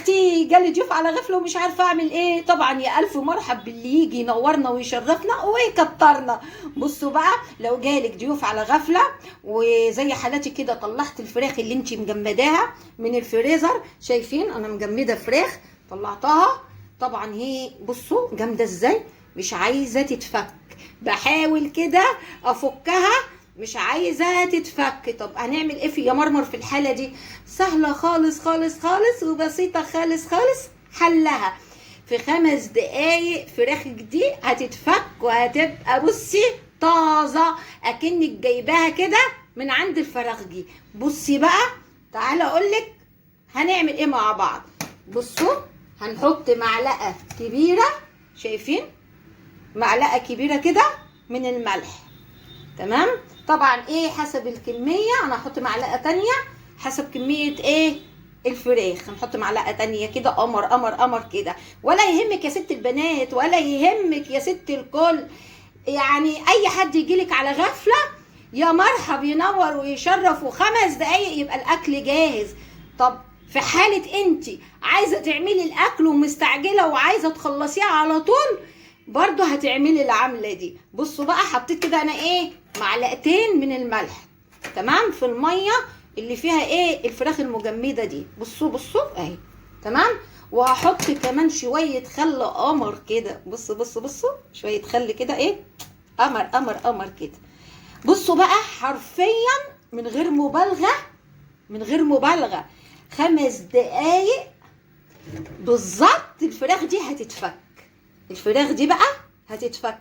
اختي جالي ضيوف على غفله ومش عارفه اعمل ايه. طبعا يا الف مرحب باللي يجي ينورنا ويشرفنا ويكترنا. بصوا بقى، لو جالك ضيوف على غفله وزي حالاتي كده، طلعت الفراخ اللي انت مجمداها من الفريزر، شايفين انا مجمده فراخ طلعتها. طبعا هي بصوا جامده ازاي، مش عايزه تتفك، بحاول كده افكها مش عايزه تتفك. طب هنعمل ايه في يا مرمر في الحاله دي؟ سهله خالص خالص خالص وبسيطه خالص خالص. حلها في 5 دقايق فراخك دي هتتفك وهتبقى بصي طازه اكنك جايباها كده من عند الفراخجي. بصي بقى تعالى اقولك هنعمل ايه مع بعض. بصوا هنحط معلقه كبيره، شايفين معلقه كبيره كده من الملح، تمام. طبعا ايه حسب الكميه، انا هحط معلقه تانية حسب كميه ايه الفراخ، هنحط معلقه تانية كده. قمر قمر قمر كده، ولا يهمك يا ست البنات ولا يهمك يا ست الكل، يعني اي حد يجيلك على غفله يا مرحب ينور ويشرف، و5 دقايق يبقى الاكل جاهز. طب في حاله انت عايزه تعملي الاكل ومستعجله وعايزه تخلصيه على طول، برضو هتعملي العمله دي. بصوا بقى حطيت كده انا ايه معلقتين من الملح، تمام، في الميه اللي فيها ايه الفراخ المجمده دي. بصوا بصوا اهي، تمام. وهحط كمان شويه خل قمر كده، بصوا بصوا بصوا شويه خل كده ايه قمر قمر قمر كده. بصوا بقى حرفيا من غير مبالغه، من غير مبالغه 5 دقايق بالظبط الفراخ دي هتتفك. الفراخ دي بقى هتتفك،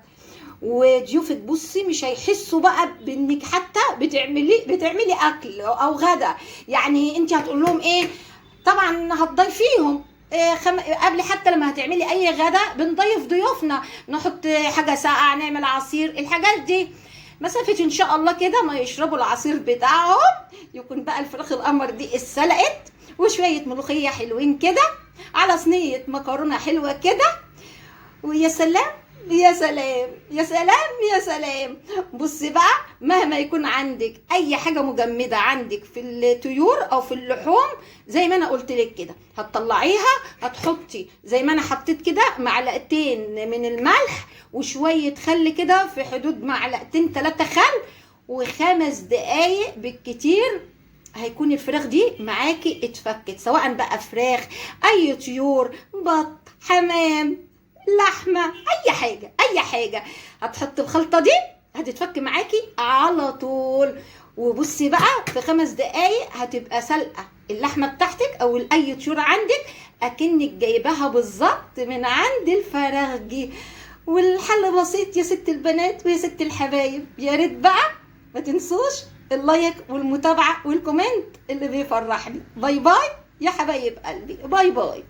وضيوفك بصي مش هيحسوا بقى بانك حتى بتعملي اكل او غدا. يعني انت هتقول لهم ايه، طبعا هتضيفيهم قبل حتى لما هتعملي اي غدا بنضيف ضيوفنا، نحط حاجه ساقعه، نعمل عصير، الحاجات دي. مسافه ان شاء الله كده ما يشربوا العصير بتاعهم يكون بقى الفراخ القمر دي اتسلقت، وشويه ملوخيه حلوين كده على صينيه مكرونه حلوه كده، ويا سلام يا سلام يا سلام يا سلام. بصي بقى مهما يكون عندك اي حاجه مجمده عندك في الطيور او في اللحوم، زي ما انا قلت لك كده هتطلعيها، هتحطي زي ما انا حطيت كده معلقتين من الملح وشويه خل كده في حدود معلقتين 3 خل، و5 دقايق بالكتير هيكون الفراخ دي معاكي اتفكت، سواء بقى فراخ اي طيور، بط، حمام، لحمه، اي حاجه اي حاجه هتحط الخلطه دي هتتفك معاكي على طول. وبصي بقى في 5 دقايق هتبقى سلقه اللحمه بتاعتك او اي طيور عندك اكنك جايباها بالظبط من عند الفراخجي. والحل بسيط يا ست البنات ويا ست الحبايب. يا ريت بقى ما تنسوش اللايك والمتابعه والكومنت اللي بيفرحني. باي باي يا حبايب قلبي، باي باي.